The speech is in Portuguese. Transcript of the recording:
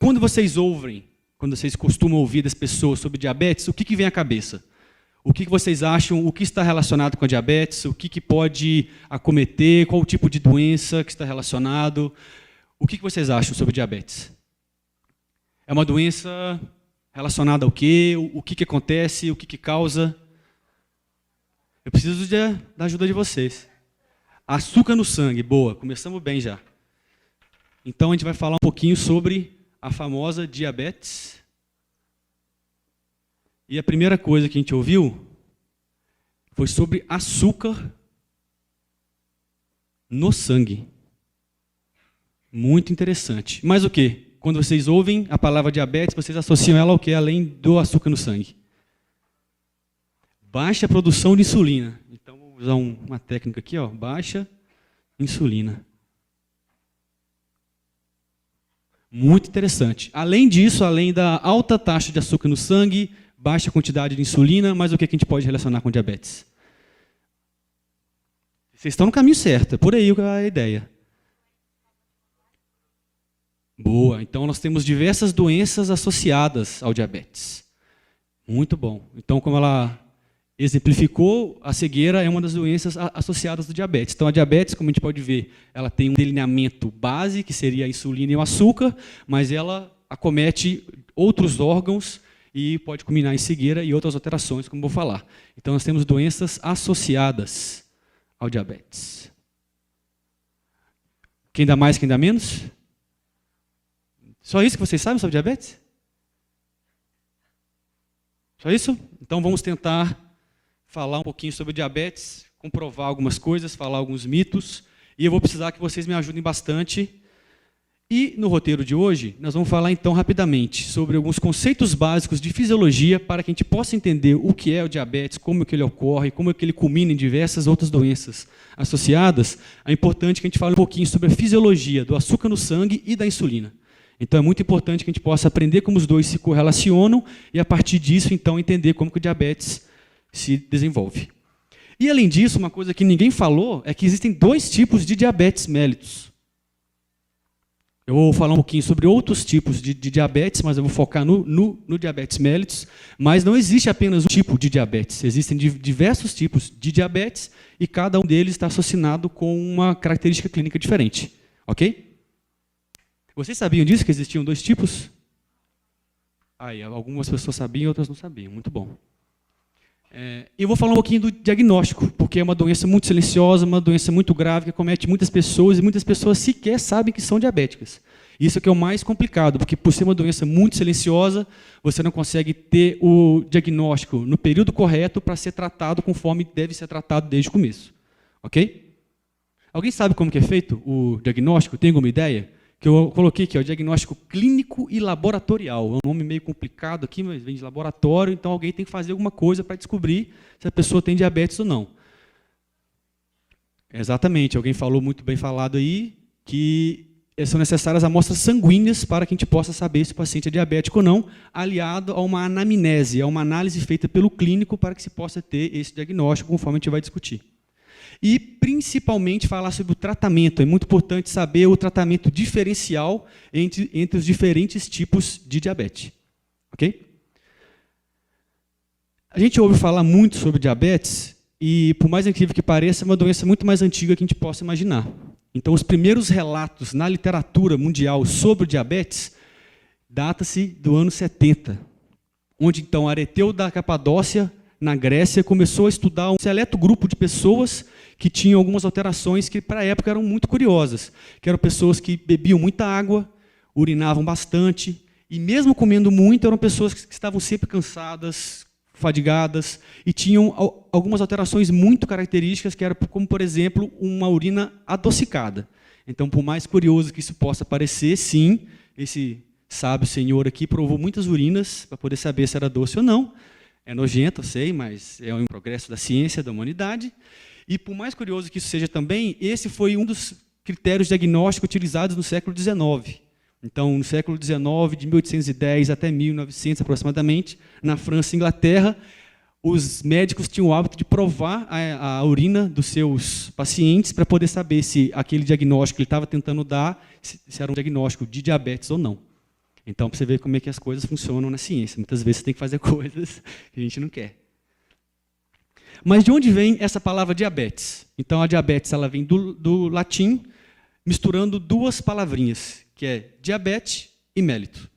Quando vocês costumam ouvir das pessoas sobre diabetes, o que vem à cabeça? O que vocês acham? O que está relacionado com a diabetes? O que pode acometer? Qual o tipo de doença que está relacionado? O que vocês acham sobre diabetes? É uma doença relacionada ao quê? O que acontece? O que causa? Eu preciso da ajuda de vocês. Açúcar no sangue, boa, começamos bem já. Então a gente vai falar um pouquinho sobre a famosa diabetes. E a primeira coisa que a gente ouviu foi sobre açúcar no sangue. Muito interessante. Mas o quê? Quando vocês ouvem a palavra diabetes, vocês associam ela ao quê? Além do açúcar no sangue. Baixa produção de insulina. Então, vou usar uma técnica aqui, ó, baixa insulina. Muito interessante. Além disso, além da alta taxa de açúcar no sangue, baixa quantidade de insulina, mas o que a gente pode relacionar com diabetes? Vocês estão no caminho certo, é por aí a ideia. Boa, então nós temos diversas doenças associadas ao diabetes. Muito bom. Então, como ela exemplificou, a cegueira é uma das doenças associadas ao diabetes. Então, a diabetes, como a gente pode ver, ela tem um delineamento base, que seria a insulina e o açúcar, mas ela acomete outros órgãos e pode culminar em cegueira e outras alterações, como vou falar. Então, nós temos doenças associadas ao diabetes. Quem dá mais, quem dá menos? Só isso que vocês sabem sobre diabetes? Só isso? Então, vamos tentar falar um pouquinho sobre diabetes, comprovar algumas coisas, falar alguns mitos, e eu vou precisar que vocês me ajudem bastante. E no roteiro de hoje, nós vamos falar então rapidamente sobre alguns conceitos básicos de fisiologia para que a gente possa entender o que é o diabetes, como é que ele ocorre, como é que ele culmina em diversas outras doenças associadas. É importante que a gente fale um pouquinho sobre a fisiologia do açúcar no sangue e da insulina. Então é muito importante que a gente possa aprender como os dois se correlacionam e a partir disso então entender como que o diabetes se desenvolve. E além disso, uma coisa que ninguém falou é que existem dois tipos de diabetes mellitus. Eu vou falar um pouquinho sobre outros tipos de diabetes, mas eu vou focar no diabetes mellitus. Mas não existe apenas um tipo de diabetes. Existem diversos tipos de diabetes e cada um deles está associado com uma característica clínica diferente. Ok? Vocês sabiam disso, que existiam dois tipos? Aí, algumas pessoas sabiam, outras não sabiam. Muito bom. Eu vou falar um pouquinho do diagnóstico, porque é uma doença muito silenciosa, uma doença muito grave, que acomete muitas pessoas, e muitas pessoas sequer sabem que são diabéticas. Isso é que é o mais complicado, porque por ser uma doença muito silenciosa, você não consegue ter o diagnóstico no período correto para ser tratado conforme deve ser tratado desde o começo. Ok? Alguém sabe como que é feito o diagnóstico? Tem alguma ideia? Que eu coloquei aqui, ó, diagnóstico clínico e laboratorial. É um nome meio complicado aqui, mas vem de laboratório, então alguém tem que fazer alguma coisa para descobrir se a pessoa tem diabetes ou não. Exatamente, alguém falou muito bem falado aí, que são necessárias amostras sanguíneas para que a gente possa saber se o paciente é diabético ou não, aliado a uma anamnese, a uma análise feita pelo clínico para que se possa ter esse diagnóstico, conforme a gente vai discutir. E, principalmente, falar sobre o tratamento. É muito importante saber o tratamento diferencial entre os diferentes tipos de diabetes. Ok? A gente ouve falar muito sobre diabetes e, por mais incrível que pareça, é uma doença muito mais antiga que a gente possa imaginar. Então, os primeiros relatos na literatura mundial sobre o diabetes data-se do ano 70, onde, então, Areteu da Capadócia, na Grécia, começou a estudar um seleto grupo de pessoas que tinham algumas alterações que, para a época, eram muito curiosas, que eram pessoas que bebiam muita água, urinavam bastante, e mesmo comendo muito, eram pessoas que estavam sempre cansadas, fadigadas, e tinham algumas alterações muito características, que eram como, por exemplo, uma urina adocicada. Então, por mais curioso que isso possa parecer, sim, esse sábio senhor aqui provou muitas urinas para poder saber se era doce ou não. É nojento, eu sei, mas é um progresso da ciência, da humanidade. E, por mais curioso que isso seja também, esse foi um dos critérios diagnósticos utilizados no século XIX. Então, no século XIX, de 1810 até 1900 aproximadamente, na França e Inglaterra, os médicos tinham o hábito de provar a urina dos seus pacientes para poder saber se aquele diagnóstico que ele estava tentando dar, se era um diagnóstico de diabetes ou não. Então, para você ver como é que as coisas funcionam na ciência. Muitas vezes você tem que fazer coisas que a gente não quer. Mas de onde vem essa palavra diabetes? Então, a diabetes ela vem do latim, misturando duas palavrinhas, que é diabetes e mélito.